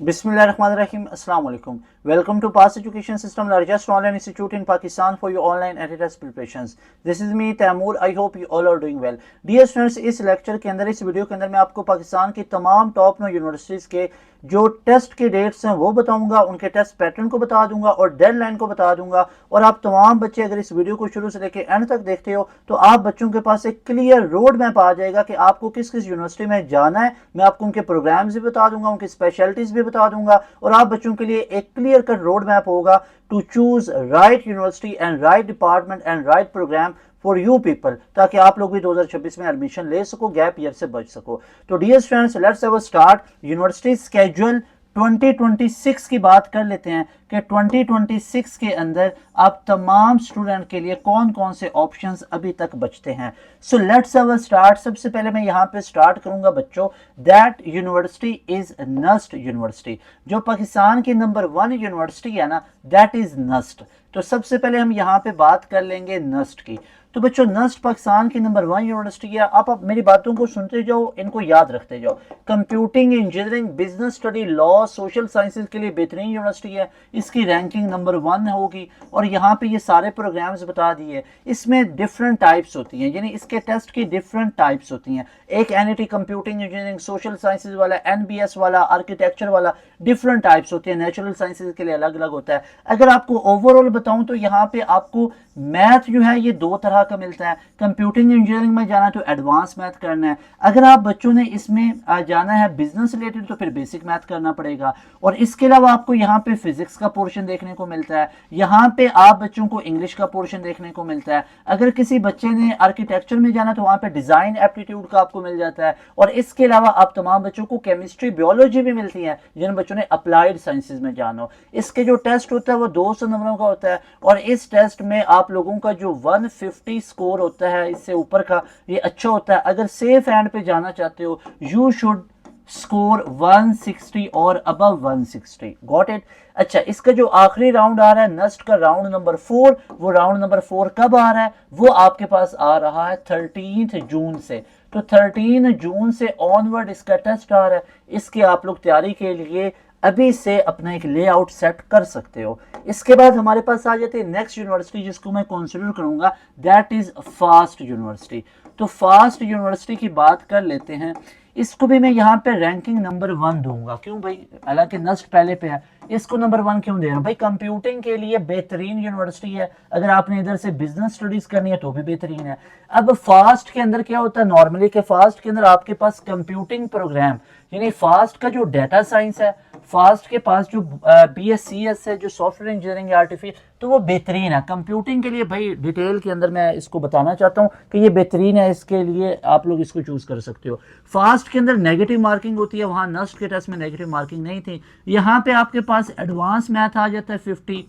Bismillahirrahmanirrahim. Assalamu alaikum. Welcome to Pass Education System, largest online institute in Pakistan for your online test preparations. This is me Taimur. I hope you all are doing well. Dear students, इस lecture के अंदर, इस video के अंदर मैं आपको पाकिस्तान की तमाम टॉप 9 यूनिवर्सिटीज के जो टेस्ट के डेट्स हैं वो बताऊंगा, उनके टेस्ट पैटर्न को बता दूंगा और डेडलाइन को बता दूंगा। और आप तमाम बच्चे अगर इस वीडियो को शुरू से लेकर एंड तक देखते हो तो आप बच्चों के पास एक क्लियर रोड मैप आ जाएगा कि आपको किस किस यूनिवर्सिटी में जाना है। मैं आपको उनके प्रोग्राम्स भी बता दूंगा, उनकी स्पेशलिटीज भी बता दूंगा और आप बच्चों के लिए एक क्लियर कट रोड मैप होगा to choose right university and right department and right programme for you people, ताकि आप लोग भी 2026 में एडमिशन ले सको, गैप ईयर से बच सको। तो dear students, let's have a start. University schedule 2026 की बात कर लेते हैं कि 2026 के अंदर आप तमाम स्टूडेंट के लिए कौन कौन से ऑप्शंस अभी तक बचते हैं। So let's have a start. सबसे पहले मैं यहाँ पे स्टार्ट करूंगा बच्चों, that university is NUST university. जो पाकिस्तान की नंबर 1 यूनिवर्सिटी है ना, दैट इज नस्ट। तो सबसे पहले हम यहाँ पे बात कर लेंगे नस्ट की। तो बच्चों, नस्ट पाकिस्तान की नंबर 1 यूनिवर्सिटी है। आप मेरी बातों को सुनते जाओ, इनको याद रखते जाओ। Computing, engineering, business study, law, social sciences के लिए बेहतरीन यूनिवर्सिटी है। इसकी रैंकिंग नंबर 1 होगी और यहाँ पे ये सारे प्रोग्राम्स बता दिए। इसमें डिफरेंट टाइप्स होती हैं, यानी इसके टेस्ट की डिफरेंट टाइप्स होती हैं। एक NET computing, engineering, social sciences वाला, एनबीएस वाला, आर्किटेक्चर वाला, डिफरेंट टाइप्स होती है। नेचुरल साइंसेज के लिए अलग अलग होता है। अगर आपको ओवरऑल बताऊं तो यहाँ पे आपको मैथ जो है ये 2 तरह का मिलता है। कंप्यूटिंग इंजीनियरिंग में जाना तो एडवांस मैथ करना है। अगर आप बच्चों ने इसमें जाना है बिजनेस रिलेटेड तो फिर बेसिक मैथ करना पड़ेगा। और इसके अलावा आपको यहाँ पे फिजिक्स का पोर्शन देखने को मिलता है। यहाँ पे आप बच्चों को इंग्लिश का पोर्शन देखने को मिलता है। अगर किसी बच्चे ने आर्किटेक्चर में जाना तो वहाँ पे डिजाइन एप्टीट्यूड का आपको मिल जाता है। और इसके अलावा आप तमाम बच्चों को केमिस्ट्री, बायोलॉजी भी मिलती है जिन बच्चों ने अप्लाइड साइंसेज में जाना हो। इसके जो टेस्ट होता है वो 200 नंबरों का होता है और इस टेस्ट में आप लोगों का जो 150 स्कोर होता है, इससे ऊपर का, ये अच्छा होता है। अगर सेफ एंड पे जाना चाहते हो, यू शुड स्कोर 160 और अबव 160। Got it. अच्छा, इसका जो आखिरी राउंड आ रहा है नस्ट का, राउंड नंबर 4, वो राउंड नंबर 4 कब आ रहा है? वो आपके पास आ रहा है 13 जून से। तो 13 जून से ऑनवर्ड इसका टेस्ट आ रहा है। इसके आप लोग तैयारी के लिए अभी से अपना एक लेआउट सेट कर सकते हो। इसके बाद हमारे पास आ जाती है नेक्स्ट यूनिवर्सिटी जिसको मैं कंसीडर करूंगा, दैट इज फास्ट यूनिवर्सिटी। तो फास्ट यूनिवर्सिटी की बात कर लेते हैं। इसको भी मैं यहाँ पे रैंकिंग नंबर 1 दूंगा। क्यों भाई? हालांकि नस्ट पहले पे है, इसको नंबर 1 क्यों दे रहा हूं भाई? कंप्यूटिंग के लिए बेहतरीन यूनिवर्सिटी है। अगर आपने इधर से बिजनेस स्टडीज करनी है तो भी बेहतरीन है। अब फास्ट के अंदर क्या होता है नॉर्मली के फास्ट के अंदर आपके पास कंप्यूटिंग प्रोग्राम, यानी फास्ट का जो डाटा साइंस है, फास्ट के पास जो BScs है, जो सॉफ्टवेयर इंजीनियरिंग आर्टिफिशियल, तो वो बेहतरीन है कंप्यूटिंग के लिए। भाई डिटेल के अंदर मैं इसको बताना चाहता हूँ कि ये बेहतरीन है, इसके लिए आप लोग इसको चूज कर सकते हो। फास्ट के अंदर नेगेटिव मार्किंग होती है, वहाँ नस्ट के टेस्ट में नेगेटिव मार्किंग नहीं थी। यहाँ पे आपके पास एडवांस मैथ आ जाता है 50,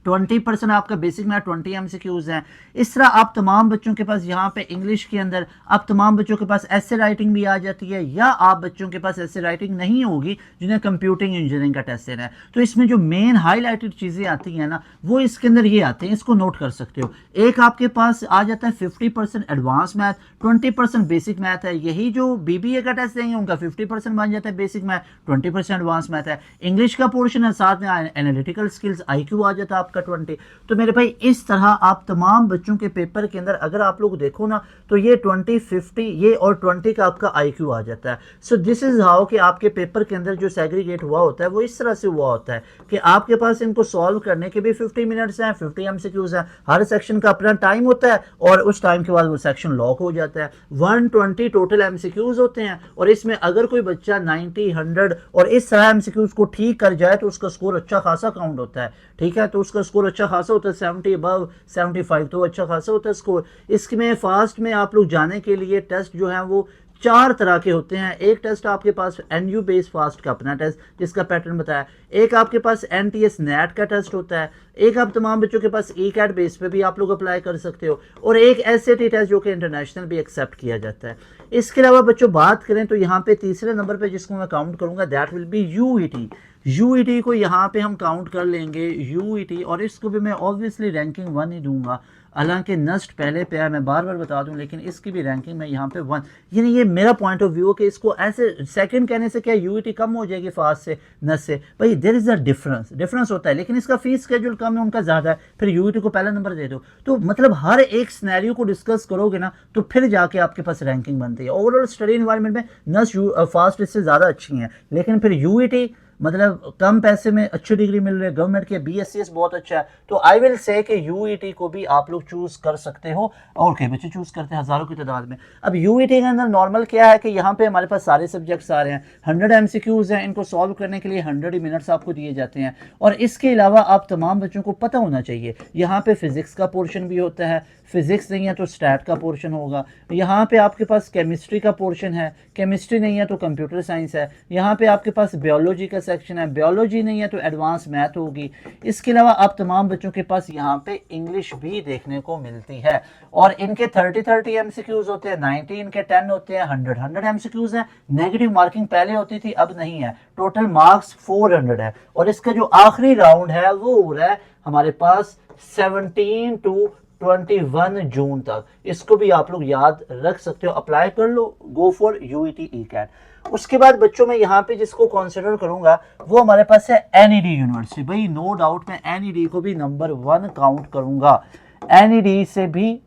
20% आपका बेसिक मैथ, 20 MCQs हैं। इस तरह आप तमाम बच्चों के पास यहाँ पे इंग्लिश के अंदर आप तमाम बच्चों के पास ऐसे राइटिंग भी आ जाती है, या आप बच्चों के पास ऐसे राइटिंग नहीं होगी जिन्हें कंप्यूटिंग इंजीनियरिंग का टेस्ट देना है। तो इसमें जो मेन हाईलाइटेड चीज़ें आती हैं ना, वो इसके अंदर ये आते हैं, इसको नोट कर सकते हो। एक आपके पास आ जाता है 50% एडवांस मैथ, 20% बेसिक मैथ है। यही जो BBA का टेस्ट देंगे उनका 50% बन जाता है बेसिक मैथ, 20% एडवांस मैथ है। इंग्लिश का पोर्शन है, साथ में एनालिटिकल स्किल्स, IQ आ जाता है आपका 20। तो मेरे भाई इस तरह आप तमाम बच्चों के पेपर के अंदर अगर आप लोग देखो ना तो ये 20, 50 ये और 20 का आपका IQ आ जाता है। सो दिस इज हाउ कि आपके पेपर के अंदर जो सेग्रीगेट हुआ होता है वो इस तरह से हुआ होता है कि आपके पास इनको सॉल्व करने के भी 50 मिनट्स हैं, 50 MCQs हैं। हर सेक्शन का अपना टाइम होता है और उस टाइम के बाद वो सेक्शन लॉक हो जाता है। 120 टोटल MCQs होते हैं और इसमें अगर कोई बच्चा 90, 100 और इस तरह MCQs को ठीक कर जाए तो उसका स्कोर अच्छा खासा काउंट होता है। ठीक है, तो उसका स्कोर अच्छा खासा होता है, 70 अबव 75 तो अच्छा खासा होता है स्कोर। इसमें फास्ट में आप लोग जाने के लिए टेस्ट जो है वो 4 तरह के होते हैं। एक टेस्ट आपके पास NU बेस फास्ट का अपना टेस्ट जिसका पैटर्न बताया, एक आपके पास NTS नेट का टेस्ट होता है, एक आप तमाम बच्चों के पास ECAT बेस पे भी आप लोग अप्लाई कर सकते हो, और एक SAT टेस्ट जो कि इंटरनेशनल भी एक्सेप्ट किया जाता है। इसके अलावा बच्चों बात करें तो यहाँ पे तीसरे नंबर पे जिसको मैं काउंट करूंगा that will be UET। UET को यहाँ पे हम काउंट कर लेंगे यूईटी, और इसको भी मैं ऑब्वियसली रैंकिंग 1 ही दूंगा। हालांकि नस्ट पहले पे है, मैं बार बार बता दूं, लेकिन इसकी भी रैंकिंग मैं यहाँ पे 1, यानी ये मेरा पॉइंट ऑफ व्यू है कि इसको ऐसे सेकंड कहने से क्या यूईटी कम हो जाएगी फास्ट से, नस्ट से? भाई देयर इज अ डिफरेंस होता है, लेकिन इसका फीस स्केड्यूल कम है, उनका ज़्यादा है, फिर यूईटी को पहला नंबर दे दो। तो मतलब हर एक सिनेरियो को डिस्कस करोगे ना तो फिर जाके आपके पास रैंकिंग बनती है। ओवरऑल स्टडी इन्वायरमेंट में नस्ट फास्ट इससे ज़्यादा अच्छी हैं, लेकिन फिर यूईटी मतलब कम पैसे में अच्छी डिग्री मिल रही है, गवर्नमेंट के बीएससीएस बहुत अच्छा है, तो आई विल से कि यूईटी को भी आप लोग चूज कर सकते हो, और कई बच्चे चूज करते हैं हज़ारों की तादाद में। अब यूईटी के अंदर नॉर्मल क्या है कि यहाँ पे हमारे पास सारे सब्जेक्ट्स आ रहे हैं, 100 एमसीक्यूज हैं, इनको सॉल्व करने के लिए 100 ही मिनट्स आपको दिए जाते हैं, और इसके अलावा आप तमाम बच्चों को पता होना चाहिए यहाँ पे फिजिक्स का पोर्शन भी होता है, फिजिक्स नहीं है तो स्टैट का पोर्शन होगा, यहाँ पे आपके पास केमिस्ट्री का पोर्शन है, केमिस्ट्री नहीं है तो कंप्यूटर साइंस है, यहाँ पे आपके पास बायोलॉजी का सेक्शन है, बायोलॉजी नहीं है तो एडवांस मैथ होगी। इसके अलावा आप तमाम बच्चों के पास यहाँ पे इंग्लिश भी देखने को मिलती है, और इनके 30 एमसीक्यूज होते हैं, 90 इनके 10 होते हैं, 100 एमसीक्यूज हैं। नेगेटिव मार्किंग पहले होती थी, अब नहीं है, टोटल मार्क्स 400 है, और इसका जो आखिरी राउंड है वो हो रहा है हमारे पास 17 to 21 जून तक। इसको भी आप लोग याद रख सकते हो, अप्लाई कर लो, गो फॉर यूईटी ई-कैट। उसके बाद बच्चों में यहाँ पे जिसको कंसिडर करूंगा वो हमारे पास है एनईडी यूनिवर्सिटी। भाई नो डाउट मैं एनईडी को भी नंबर 1 काउंट करूंगा, एनईडी से भी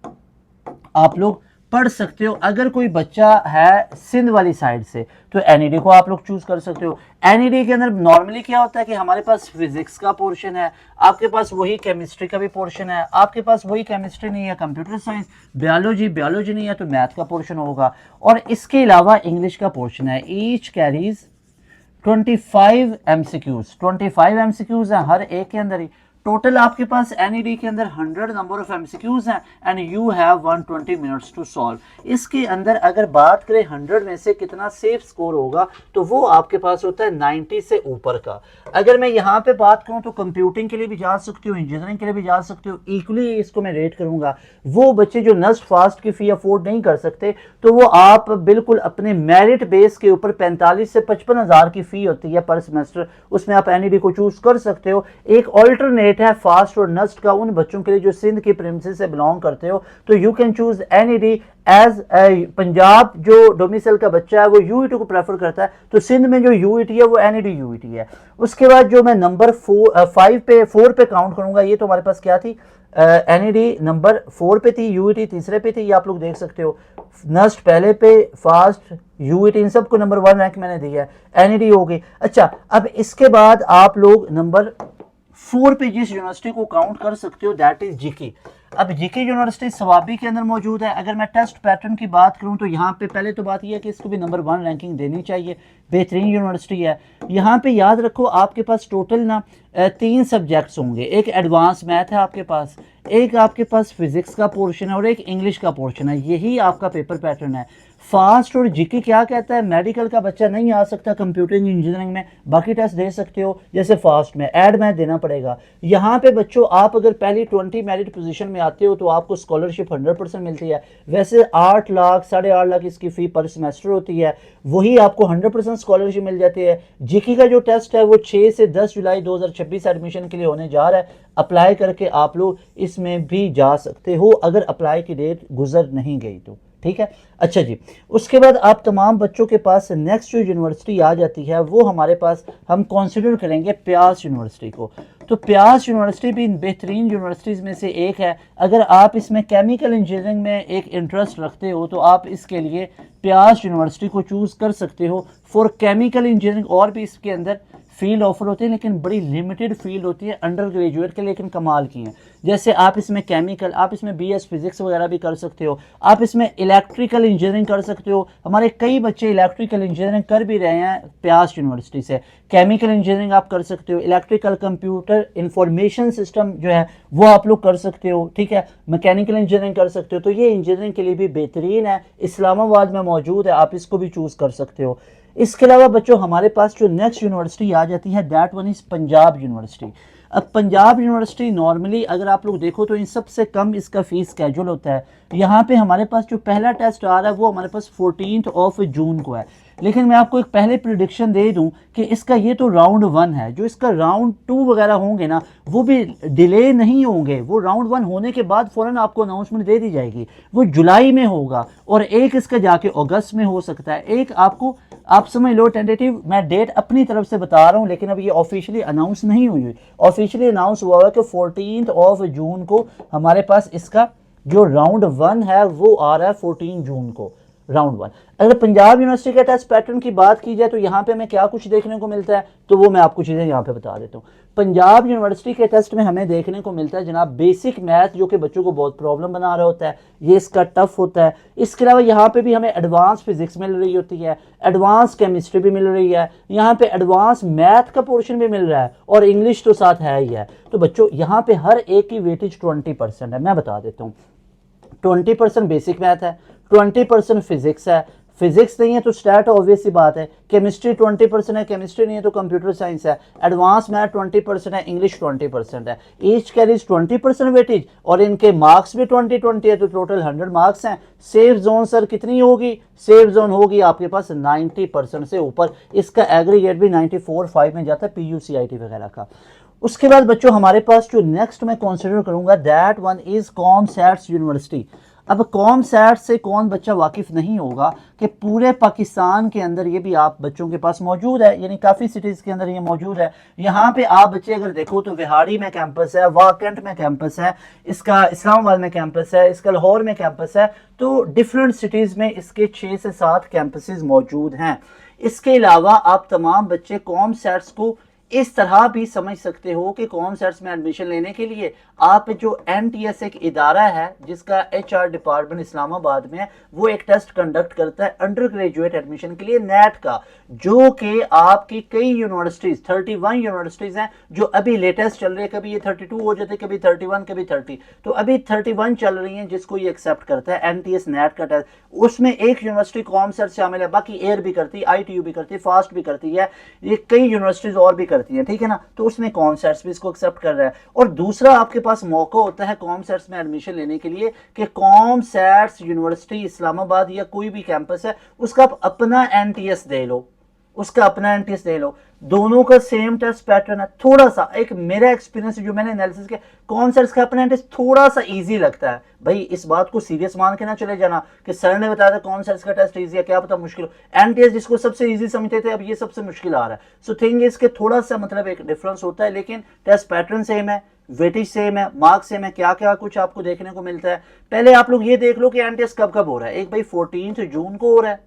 आप लोग पढ़ सकते हो। अगर कोई बच्चा है सिंध वाली साइड से तो एनईडी को आप लोग चूज कर सकते हो। एनईडी के अंदर नॉर्मली क्या होता है कि हमारे पास फिजिक्स का पोर्शन है, आपके पास वही केमिस्ट्री का भी पोर्शन है, आपके पास वही केमिस्ट्री नहीं है, कंप्यूटर साइंस, बायोलॉजी नहीं है तो मैथ का पोर्शन होगा, और इसके अलावा इंग्लिश का पोर्शन है। ईच कैरीज 25 एमसीक्यूज, 25 एमसीक्यूज हैं हर एक के अंदर ही। टोटल आपके पास एनईडी के अंदर 100 नंबर ऑफ एमसीक्यूज हैं, and you have 120 minutes to solve. इसके अंदर अगर बात करें 100 में से कितना सेफ स्कोर होगा तो वो आपके पास होता है 90 से ऊपर का। अगर मैं यहाँ पे बात करूँ तो कंप्यूटिंग के लिए भी जा सकते हो, इंजीनियरिंग के लिए भी जा सकते हो, इक्वली इसको मैं रेट करूंगा। वो बच्चे जो नस्ट फास्ट की फी अफोर्ड नहीं कर सकते तो वो आप बिल्कुल अपने मेरिट बेस के ऊपर 45 से 55 हज़ार की फी होती है पर सेमेस्टर, उसमें आप एनईडी को चूज कर सकते हो। एक ऑल्टरनेट है फास्ट और नस्ट का उन बच्चों के लिए जो सिंध की प्रेमिसेस से बिलोंग करते हो, तो you can choose NED as Punjab जो डोमिसाइल का बच्चा है वो यूईटी को प्रेफर करता है, तो सिंध में जो यूईटी है वो एनईडी यूईटी है। उसके बाद जो मैं नंबर 4 पे काउंट करूंगा, ये तो हमारे पास क्या थी, एनईडी नंबर 4 पे थी, यूईटी तीसरे पे थी, ये आप लोग देख सकते हो। नस्ट पहले पे, फास्ट, यूईटी, इन सबको नंबर 1 रैंक मैंने दिया है, एनईडी हो गई। अच्छा, अब इसके बाद आप लोग नंबर 4 पे जिस यूनिवर्सिटी को काउंट कर सकते हो दैट इज जीके। अब जीके यूनिवर्सिटी सवाबी के अंदर मौजूद है। अगर मैं टेस्ट पैटर्न की बात करूं तो यहाँ पे पहले तो बात यह है कि इसको भी नंबर 1 रैंकिंग देनी चाहिए, बेहतरीन यूनिवर्सिटी है। यहाँ पे याद रखो आपके पास टोटल ना 3 सब्जेक्ट्स होंगे, एक एडवांस मैथ है आपके पास, एक आपके पास फिजिक्स का पोर्शन है और एक इंग्लिश का पोर्शन है। यही आपका पेपर पैटर्न है। फास्ट और जीके क्या कहता है, मेडिकल का बच्चा नहीं आ सकता कंप्यूटिंग इंजीनियरिंग में, बाकी टेस्ट दे सकते हो, जैसे फास्ट में एड मैथ देना पड़ेगा। यहाँ पे बच्चों आप अगर पहली 20 मेरिट पोजीशन में आते हो तो आपको स्कॉलरशिप 100% मिलती है। वैसे 8 लाख 8.5 लाख इसकी फी पर सेमेस्टर होती है, वही आपको 100% स्कॉलरशिप मिल जाती है। जीके का जो टेस्ट है वो 6 से 10 जुलाई 2026 एडमिशन के लिए होने जा रहा है। अप्लाई करके आप लोग इसमें भी जा सकते हो अगर अप्लाई की डेट गुजर नहीं गई तो, ठीक है। अच्छा जी, उसके बाद आप तमाम बच्चों के पास नेक्स्ट जो यूनिवर्सिटी आ जाती है वो हमारे पास हम कंसिडर करेंगे प्यास यूनिवर्सिटी को। तो प्यास यूनिवर्सिटी भी बेहतरीन यूनिवर्सिटीज़ में से एक है। अगर आप इसमें केमिकल इंजीनियरिंग में एक इंटरेस्ट रखते हो तो आप इसके लिए प्यास यूनिवर्सिटी को चूज़ कर सकते हो फॉर केमिकल इंजीनियरिंग। और भी इसके अंदर फील्ड ऑफर होते हैं लेकिन बड़ी लिमिटेड फील्ड होती है अंडर ग्रेजुएट के, लेकिन कमाल की हैं। जैसे आप इसमें केमिकल, आप इसमें बीएस फिजिक्स वगैरह भी कर सकते हो, आप इसमें इलेक्ट्रिकल इंजीनियरिंग कर सकते हो। हमारे कई बच्चे इलेक्ट्रिकल इंजीनियरिंग कर भी रहे हैं प्यास यूनिवर्सिटी से। केमिकल इंजीनियरिंग आप कर सकते हो, इलेक्ट्रिकल कंप्यूटर इंफॉर्मेशन सिस्टम जो है वो आप लोग कर सकते हो, ठीक है। मैकेनिकल इंजीनियरिंग कर सकते हो, तो ये इंजीनियरिंग के लिए भी बेहतरीन है, इस्लामाबाद में मौजूद है, आप इसको भी चूज़ कर सकते हो। इसके अलावा बच्चों हमारे पास जो नेक्स्ट यूनिवर्सिटी आ जाती है that one is Punjab university. अब पंजाब यूनिवर्सिटी नॉर्मली अगर आप लोग देखो तो इन सबसे कम इसका फीस स्केड्यूल होता है। यहाँ पे हमारे पास जो पहला टेस्ट आ रहा है वो हमारे पास 14 जून को है, लेकिन मैं आपको एक पहले प्रिडिक्शन दे दूं कि इसका ये तो राउंड 1 है, जो इसका राउंड 2 वगैरह होंगे ना वो भी डिले नहीं होंगे, वो राउंड 1 होने के बाद फ़ौरन आपको अनाउंसमेंट दे दी जाएगी, वो जुलाई में होगा और एक इसका जाके अगस्त में हो सकता है। एक आपको आप समझ लो टेंटेटिव मैं डेट अपनी तरफ से बता रहा हूँ, लेकिन अब ये ऑफिशियली अनाउंस नहीं हुई। ऑफिशियली अनाउंस हुआ है कि 14 जून को हमारे पास इसका जो राउंड 1 है वो आ रहा है 14 जून को, राउंड 1। अगर पंजाब यूनिवर्सिटी के टेस्ट पैटर्न की बात की जाए तो यहाँ पे हमें क्या कुछ देखने को मिलता है, तो वो मैं आपको चीज़ें यहाँ पे बता देता हूँ। पंजाब यूनिवर्सिटी के टेस्ट में हमें देखने को मिलता है जनाब बेसिक मैथ, जो कि बच्चों को बहुत प्रॉब्लम बना रहा होता है, ये इसका टफ होता है। इसके अलावा यहाँ पे भी हमें एडवांस फिजिक्स मिल रही होती है, एडवांस केमिस्ट्री भी मिल रही है, यहाँ पे एडवांस मैथ का पोर्शन भी मिल रहा है और इंग्लिश तो साथ है ही है। तो बच्चों यहाँ पे हर एक की वेटेज 20% है। मैं बता देता हूँ, 20% बेसिक मैथ है, 20% फिजिक्स है, फिजिक्स नहीं है तो स्टैट ऑब्वियस सी बात है, केमिस्ट्री 20% है, केमिस्ट्री नहीं है तो कंप्यूटर साइंस है, एडवांस मैथ 20% है, इंग्लिश 20% है। ईच कैरीज 20% वेटेज और इनके मार्क्स भी 20-20 है, तो टोटल 100 मार्क्स हैं। सेफ जोन सर कितनी होगी, सेफ जोन होगी आपके पास 90% से ऊपर, इसका एग्रीगेट भी 94-5 में जाता है PUCIT वगैरह का। उसके बाद बच्चों हमारे पास जो नेक्स्ट मैं कंसिडर करूंगा that one is COMSATS university. अब कॉमसैट से कौन बच्चा वाकिफ नहीं होगा कि पूरे पाकिस्तान के अंदर ये भी आप बच्चों के पास मौजूद है, यानी काफ़ी सिटीज़ के अंदर ये मौजूद है। यहाँ पे आप बच्चे अगर देखो तो विहाड़ी में कैंपस है, वाकंट में कैंपस है, इसका इस्लामाबाद में कैंपस है, इसका लाहौर में कैंपस है, तो डिफरेंट सिटीज़ में इसके 6 से 7 कैंपसेस मौजूद हैं। इसके अलावा आप तमाम बच्चे कॉमसैट्स को इस तरह भी समझ सकते हो कि कॉमसैट्स में एडमिशन लेने के लिए आप जो NTS एक इदारा है जिसका HR डिपार्टमेंट इस्लामाबाद में है, वो एक टेस्ट कंडक्ट करता है अंडर ग्रेजुएट एडमिशन के लिए नेट का, जो कि आपकी कई यूनिवर्सिटीज 31 यूनिवर्सिटीज हैं जो अभी लेटेस्ट चल रही है, कभी ये 32 हो जाते, कभी 31, कभी 30, तो अभी 31 चल रही हैं जिसको ये एक्सेप्ट करता है NTS नेट का टेस्ट। उसमें एक यूनिवर्सिटी कॉमसैट शामिल है, बाकी एयर भी करती है, ITU भी करती है, फास्ट भी करती है, ये कई यूनिवर्सिटीज और भी करती है, ठीक है ना। तो उसमें कॉमसैट्स भी इसको एक्सेप्ट कर रहा है। और दूसरा आपके पास मौका होता है कॉमसैट्स में एडमिशन लेने के लिए कि कॉमसैट्स यूनिवर्सिटी इस्लामाबाद या कोई भी कैंपस है उसका आप अपना NTS दे लो, उसका अपना NTS दे लो। दोनों का सेम टेस्ट पैटर्न है, थोड़ा सा एक मेरा एक्सपीरियंस जो मैंने एनालिसिस किया, कॉमसैट्स का अपना NTS थोड़ा सा इजी लगता है। भाई इस बात को सीरियस मान के ना चले जाना कि सर ने बताया था कॉमसैट्स का टेस्ट इजी है, क्या पता मुश्किल हो। NTS जिसको सबसे इजी समझते थे अब ये सबसे मुश्किल आ रहा है। सो थिंग इसके थोड़ा सा मतलब एक डिफरेंस होता है, लेकिन टेस्ट पैटर्न सेम है, वेटेज सेम है, मार्क्स सेम है, क्या क्या कुछ आपको देखने को मिलता है। पहले आप लोग ये देख लो कि NTS कब कब हो रहा है। एक भाई 14 जून को हो रहा है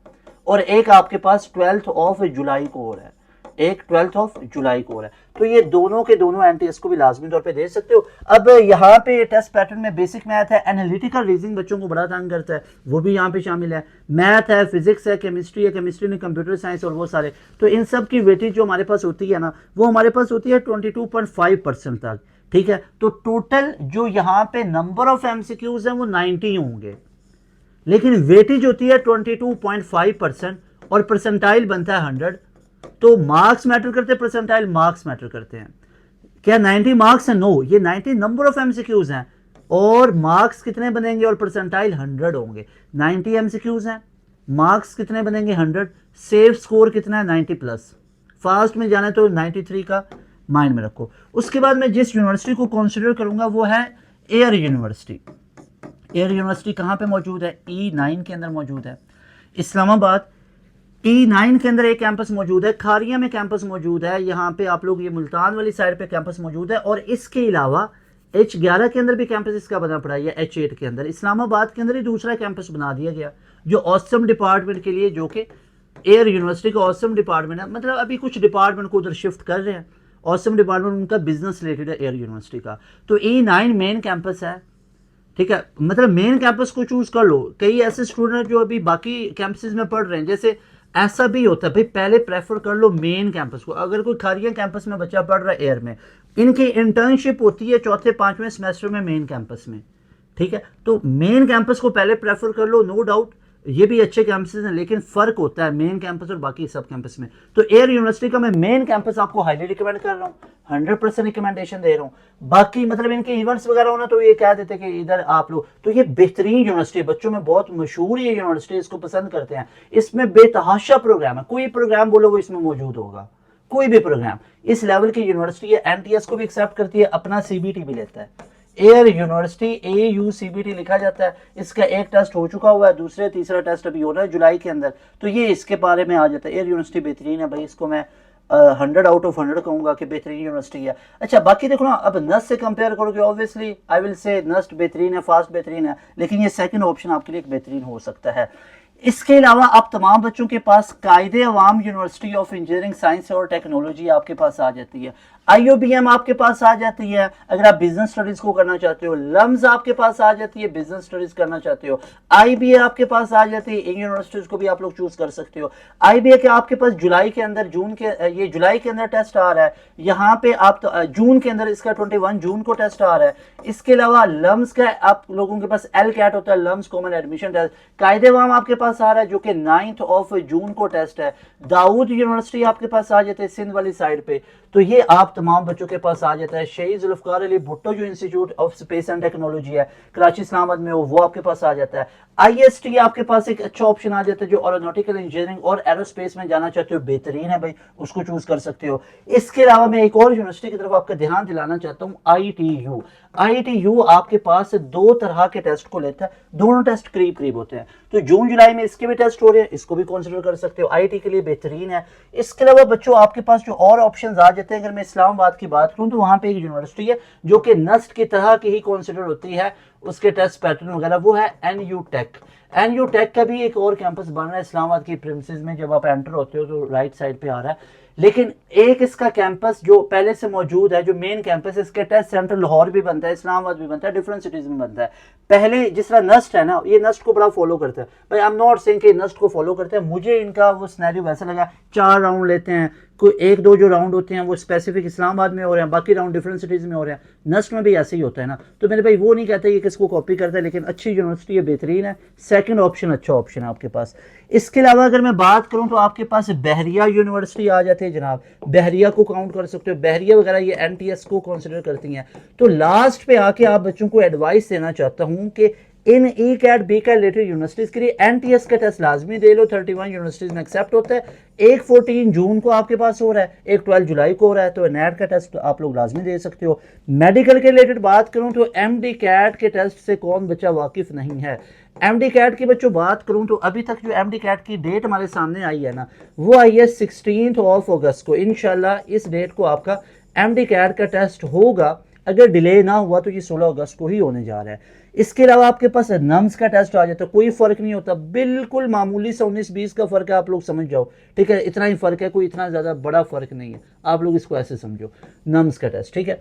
और एक आपके पास 12 जुलाई को हो रहा है, एक 12 जुलाई को हो रहा है। तो ये दोनों के दोनों NTS को भी लाजमी तौर पे दे सकते हो। अब यहाँ पे टेस्ट पैटर्न में बेसिक मैथ है, एनालिटिकल रीजनिंग बच्चों को बड़ा तंग करता है, वो भी यहाँ पे शामिल है, मैथ है, फिजिक्स है, केमिस्ट्री है, केमिस्ट्री में कंप्यूटर साइंस और वो सारे। तो इन सब की वेटेज जो हमारे पास होती है ना, वो हमारे पास होती है 22.5% तक, ठीक है। तो टोटल जो यहाँ पे नंबर ऑफ MCQs हैं वो 90 होंगे, लेकिन वेटेज होती है 22.5% और परसेंटाइल बनता है 100। तो मार्क्स मैटर करते हैं, परसेंटाइल मार्क्स मैटर करते हैं। क्या 90 मार्क्स है? नो, ये 90 नंबर ऑफ MCQs हैं और मार्क्स कितने बनेंगे और परसेंटाइल 100 होंगे। 90 MCQs हैं, मार्क्स कितने बनेंगे 100, सेफ स्कोर कितना है 90+, फास्ट में जाना है तो 93 का माइंड में रखो। उसके बाद मैं जिस यूनिवर्सिटी को कंसिडर करूंगा वो है एयर यूनिवर्सिटी। एयर यूनिवर्सिटी कहाँ पे मौजूद है? E9 के अंदर मौजूद है, इस्लामाबाद। E9 के अंदर एक कैंपस मौजूद है, खारिया में कैंपस मौजूद है, यहाँ पे आप लोग ये मुल्तान वाली साइड पे कैंपस मौजूद है, और इसके अलावा H11 के अंदर भी कैंपस इसका बना पड़ा है, या H8 के अंदर इस्लामाबाद के अंदर ही दूसरा कैंपस बना दिया गया जो ऑसम डिपार्टमेंट के लिए, जो कि एयर यूनिवर्सिटी का ऑसम डिपार्टमेंट है। मतलब अभी कुछ डिपार्टमेंट को उधर शिफ्ट कर रहे हैं, ऑसम डिपार्टमेंट उनका बिजनेस रिलेटेड है एयर यूनिवर्सिटी का। तो E9 मेन कैंपस है, ठीक है, मतलब मेन कैंपस को चूज कर लो। कई ऐसे स्टूडेंट जो अभी बाकी कैंपसेस में पढ़ रहे हैं, जैसे ऐसा भी होता है भाई, पहले प्रेफर कर लो मेन कैंपस को। अगर कोई खारिया कैंपस में बच्चा पढ़ रहा है एयर में, इनकी इंटर्नशिप होती है 4-5वें सेमेस्टर में मेन कैंपस में, ठीक है। तो मेन कैंपस को पहले प्रेफर कर लो, नो डाउट। ये भी अच्छे कैंपसेस हैं, लेकिन फ़र्क होता है मेन कैंपस और बाकी सब कैंपस में। तो एयर यूनिवर्सिटी का मैं मेन कैंपस आपको हाईली रिकमेंड कर रहा हूँ, 100% रिकमेंडेशन दे रहा हूँ। बाकी मतलब इनके इवेंट्स वगैरह होना तो ये कह देते कि इधर आप लोग, तो ये बेहतरीन यूनिवर्सिटी है, बच्चों में बहुत मशहूर ये यूनिवर्सिटी, इसको पसंद करते हैं। इसमें बेतहाशा प्रोग्राम है, कोई प्रोग्राम बोलो वो इसमें मौजूद होगा, कोई भी प्रोग्राम। इस लेवल की यूनिवर्सिटी है, एनटीएस को भी एक्सेप्ट करती है, अपना सीबीटी भी लेता है। एयर यूनिवर्सिटी AUCBT लिखा जाता है। इसका एक टेस्ट हो चुका हुआ है, दूसरे तीसरा टेस्ट अभी हो रहा है जुलाई के अंदर, तो ये इसके बारे में आ जाता है। एयर यूनिवर्सिटी बेहतरीन है भाई, इसको मैं 100 आउट ऑफ 100 कहूंगा कि बेहतरीन यूनिवर्सिटी है। अच्छा बाकी देखो ना, अब नस्ट से कंपेयर करोगे obviously I will say NUST बेहतरीन है, फास्ट बेहतरीन है, लेकिन ये सेकंड ऑप्शन आपके लिए एक बेहतरीन हो सकता है। इसके अलावा आप तमाम बच्चों के पास कायदे अवाम यूनिवर्सिटी ऑफ इंजीनियरिंग साइंस और टेक्नोलॉजी आपके पास आ जाती है। IOBM आपके पास आ जाती है अगर आप बिजनेस स्टडीज को करना चाहते हो। लम्स आपके पास आ जाती है बिजनेस स्टडीज करना चाहते हो। IBA आपके पास आ जाती है, इन यूनिवर्सिटीज को भी आप लोग चूज कर सकते हो। IBA के आपके पास जुलाई के अंदर ये जुलाई के अंदर टेस्ट आ रहा है, यहाँ पे आप तो, जून के अंदर इसका 21 जून को टेस्ट आ रहा है। इसके अलावा लम्स का आप लोगों के पास LCAT होता है, लम्स कॉमन एडमिशन टेस्ट। कायदे अवाम आपके पास आ रहा है जो कि 9 जून को टेस्ट है। दाऊद यूनिवर्सिटी आपके पास आ जाते हैं सिंध वाली साइड पे, तो ये आप तमाम बच्चों के पास आ जाता है। शहीद जुल्फकार अली भुट्टो जो institute of space and technology है कराची इस्लामाबाद में, वो आपके पास आ जाता है। IST आपके पास एक अच्छा ऑप्शन आ जाता है जो एरोनॉटिकल इंजीनियरिंग और एरोस्पेस में जाना चाहते हो, बेहतरीन है भाई, उसको चूज कर सकते हो। इसके अलावा मैं एक और यूनिवर्सिटी की तरफ आपका ध्यान दिलाना चाहता हूँ, ITU आपके पास 2 तरह के टेस्ट को लेता है, दोनों टेस्ट करीब करीब होते हैं, तो जून जुलाई में इसके भी टेस्ट हो रहे हैं, इसको भी कंसिडर कर सकते हो, IT के लिए बेहतरीन है। इसके अलावा बच्चों आपके पास जो और ऑप्शंस आ जाते हैं, अगर मैं इस्लामाबाद की बात करूं तो वहां पे एक यूनिवर्सिटी है जो कि नस्ट की तरह की ही कंसिडर होती है, उसके टेस्ट पैटर्न वगैरह, वो है NU टेक का भी एक और कैंपस बन रहा है इस्लामाबाद की प्रीमिसेस में। जब आप एंटर होते हो तो राइट साइड पे आ रहा है, लेकिन एक इसका कैंपस जो पहले से मौजूद है, जो मेन कैंपस है, इसके टेस्ट सेंटर लाहौर भी बनता है, इस्लामाबाद भी बनता है, डिफरेंट सिटीज में बनता है। पहले जिस तरह नस्ट है ना, ये नस्ट को बड़ा फॉलो करता है भाई, आई एम नॉट सेइंग कि नस्ट को फॉलो करते हैं, मुझे इनका वो सिनेरियो वैसा लगा, 4 राउंड लेते हैं, कोई 1-2 जो राउंड होते हैं वो स्पेसिफिक इस्लामाबाद में हो रहे हैं, बाकी राउंड डिफरेंट सिटीज में हो रहे हैं। नस्ट में भी ऐसे ही होता है ना, तो मेरे भाई वो नहीं कहते ये किसको कॉपी करता है, लेकिन अच्छी यूनिवर्सिटी है, बेहतरीन है, सेकंड ऑप्शन अच्छा ऑप्शन है आपके पास। इसके अलावा अगर मैं बात करूं तो आपके पास बहरिया यूनिवर्सिटी आ जाती है जनाब, बहरिया को काउंट कर सकते हो, बहरिया वगैरह ये NTS को कंसिडर करती हैं। तो लास्ट पे आके आप बच्चों को एडवाइस देना चाहता हूं कि इन ECAT BCAT रिलेटेड यूनिवर्सिटीज के लिए NTS का टेस्ट लाजमी दे लो, 31 यूनिवर्सिटीज में एक्सेप्ट होता है। एक 14 जून को आपके पास हो रहा है, एक 12 जुलाई को हो रहा है, तो NET का टेस्ट आप लोग लाजमी दे सकते हो। मेडिकल के रिलेटेड बात करूं तो MD CAT के टेस्ट से कौन बच्चा वाकिफ नहीं है। MD CAT की बच्चों बात करूं तो अभी तक जो MD CAT की डेट हमारे सामने आई है ना, वो आई है 16 अगस्त को। इंशाल्लाह इस डेट को आपका MD CAT का टेस्ट होगा, अगर डिले ना हुआ तो ये 16 अगस्त को ही होने जा रहा है। इसके अलावा आपके पास नम्स का टेस्ट आ जाता है, कोई फर्क नहीं होता, बिल्कुल मामूली सा 19-20 का फर्क है, आप लोग समझ जाओ, ठीक है, इतना ही फर्क है, कोई इतना ज्यादा बड़ा फर्क नहीं है, आप लोग इसको ऐसे समझो, नम्स का टेस्ट, ठीक है।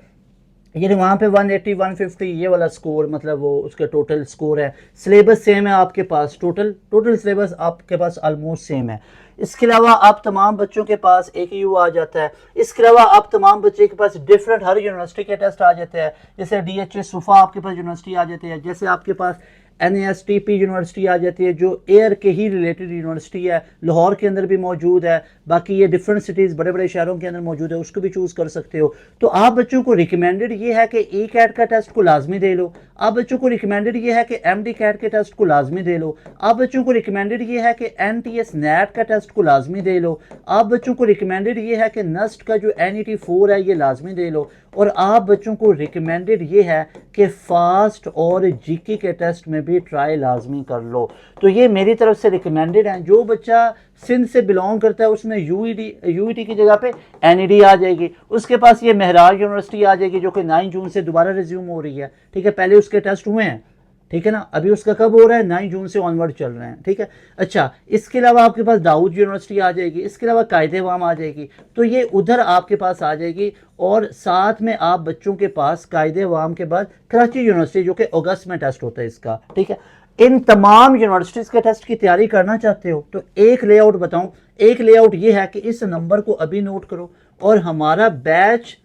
ये वहाँ पे 180 150 ये वाला स्कोर, मतलब वो उसका टोटल स्कोर है। सिलेबस सेम है आपके पास, टोटल सिलेबस आपके पास ऑलमोस्ट सेम है। इसके अलावा आप तमाम बच्चों के पास AKU आ जाता है। इसके अलावा आप तमाम बच्चे के पास डिफरेंट हर यूनिवर्सिटी के टेस्ट आ जाते हैं, जैसे DHA सुफा आपके पास यूनिवर्सिटी आ जाती है, जैसे आपके पास NASTP यूनिवर्सिटी आ जाती है जो एयर के ही रिलेटेड यूनिवर्सिटी है, लाहौर के अंदर भी मौजूद है, बाकी ये डिफरेंट सिटीज़ बड़े बड़े शहरों के अंदर मौजूद है, उसको भी चूज़ कर सकते हो। तो आप बच्चों को रिकमेंडेड ये है कि ECAT का टेस्ट को लाजमी दे लो, आप बच्चों को रिकमेंडेड ये है कि MD CAT के टेस्ट को लाजमी दे लो, आप बच्चों को रिकमेंडेड ये है कि NTS NAT का टेस्ट को लाजमी दे लो, आप बच्चों को रिकमेंडेड ये है कि NUST का जो NET 4 है ये लाजमी दे लो, और आप बच्चों को रिकमेंडेड ये है कि फास्ट और GK के टेस्ट में भी ट्राई लाजमी कर लो। तो ये मेरी तरफ से रिकमेंडेड है। जो बच्चा सिंध से बिलोंग करता है उसमें यूईटी की जगह पे NED आ जाएगी, उसके पास ये महराज यूनिवर्सिटी आ जाएगी जो कि 9 जून से दोबारा रिज्यूम हो रही है, ठीक है, पहले उसके टेस्ट हुए हैं, ठीक है ना, अभी उसका कब हो रहा है, 9 जून से ऑनवर्ड चल रहे हैं, ठीक है। अच्छा, इसके अलावा आपके पास दाऊद यूनिवर्सिटी आ जाएगी, इसके अलावा कायदे अवाम आ जाएगी, तो ये उधर आपके पास आ जाएगी, और साथ में आप बच्चों के पास कायदे अवाम के बाद कराची यूनिवर्सिटी जो कि अगस्त में टेस्ट होता है इसका, ठीक है। इन तमाम यूनिवर्सिटीज़ के टेस्ट की तैयारी करना चाहते हो तो एक लेआउट बताऊं, एक लेआउट ये है कि इस नंबर को अभी नोट करो, और हमारा बैच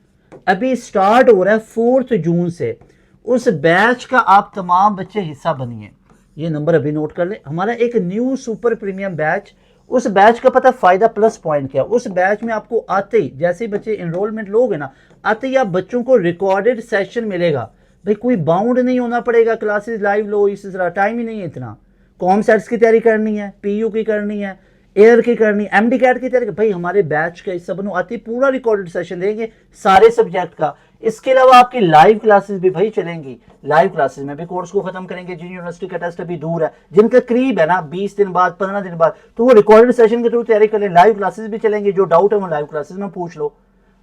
अभी स्टार्ट हो रहा है 4 जून से, उस बैच का आप तमाम बच्चे हिस्सा बनिए। ये नंबर अभी नोट कर ले। हमारा एक न्यू सुपर प्रीमियम बैच, उस बैच का पता फायदा प्लस पॉइंट क्या, उस बैच में आपको आते ही जैसे ही बच्चे इनरोलमेंट लोगे ना, आते ही आप बच्चों को रिकॉर्डेड सेशन मिलेगा। भाई कोई बाउंड नहीं होना पड़ेगा, क्लासेस लाइव लो, इस तरह टाइम ही नहीं है इतना। कॉम सेट्स की तैयारी करनी है, पीयू की करनी है, एयर की करनी, एमडी कैट की तैयारी, भाई हमारे बैच का हिस्सा बनो, आती पूरा रिकॉर्डेड सेशन देंगे सारे सब्जेक्ट का। इसके अलावा आपकी लाइव क्लासेस भी भाई चलेंगी। लाइव क्लासेस में भी कोर्स को खत्म करेंगे। जिन यूनिवर्सिटी का टेस्ट अभी दूर है, जिनका करीब है ना 20 दिन बाद 15 दिन बाद, तो वो रिकॉर्डेड सेशन के थ्रू तैयारी कर ले। लाइव क्लासेस भी चलेंगी, जो डाउट है वो लाइव क्लासेस में पूछ लो,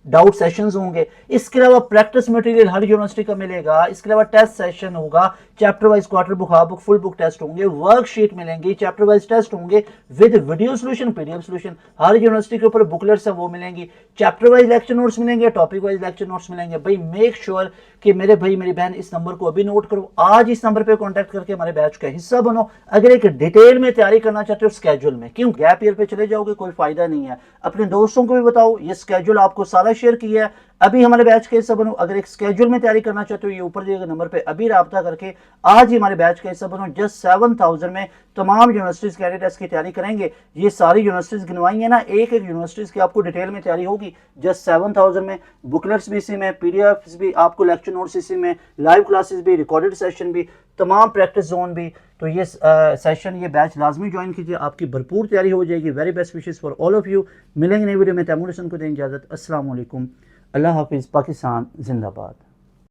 डाउट सेशंस होंगे। इसके अलावा प्रैक्टिस मटेरियल हर यूनिवर्सिटी का मिलेगा। इसके अलावा टेस्ट सेशन होगा, chapter wise quarter book, half book, full book test होंगे, वर्कशीट मिलेंगी, चैप्टर वाइज टेस्ट होंगे with video solution, PDF solution. हर यूनिवर्सिटी के ऊपर बुकलेट्स है वो मिलेंगी, चैप्टर वाइज लेक्चर नोट्स मिलेंगे, टॉपिक वाइज लेक्चर नोट्स मिलेंगे। भाई मेक श्योर कि मेरे भाई मेरी बहन इस नंबर को अभी नोट करो, आज इस नंबर पे कांटेक्ट करके हमारे बैच का हिस्सा बनो। अगर एक डिटेल में तैयारी करना चाहते हो स्केड्यूल में, क्यों गैप ईयर पे चले जाओगे, कोई फायदा नहीं है। अपने दोस्तों को भी बताओ, ये स्केड्यूल आपको सारा शेयर किया है, अभी हमारे बैच का हिस्सा बनो। अगर एक स्केड्यूल में तैयारी करना चाहते हो, ये ऊपर दिए गए नंबर पे अभी राब्ता करके आज ही हमारे बैच का हिस्सा बनो। जस्ट 7000 में तमाम यूनिवर्सिटीज कैडेट टेस्ट की तैयारी करेंगे। ये सारी यूनिवर्सिटीज गिनवाई है ना, एक एक यूनिवर्सिटीज की आपको डिटेल में तैयारी होगी। जस्ट 7000 में बुकलेट्स भी इसी में, पीडीएफ भी, आपको लेक्चर नोट्स इसी में, लाइव क्लासेस भी, रिकॉर्डेड सेशन भी, तमाम प्रैक्टिस जोन भी। तो ये सेशन, ये बैच लाजमी ज्वाइन कीजिए, आपकी भरपूर तैयारी हो जाएगी। Very best wishes for all of you. मिलेंगे नई वीडियो में। तैमूर हसन को दें इजाजत। अस्सलाम वालेकुम, अल्लाह हाफिज़, पाकिस्तान जिंदाबाद।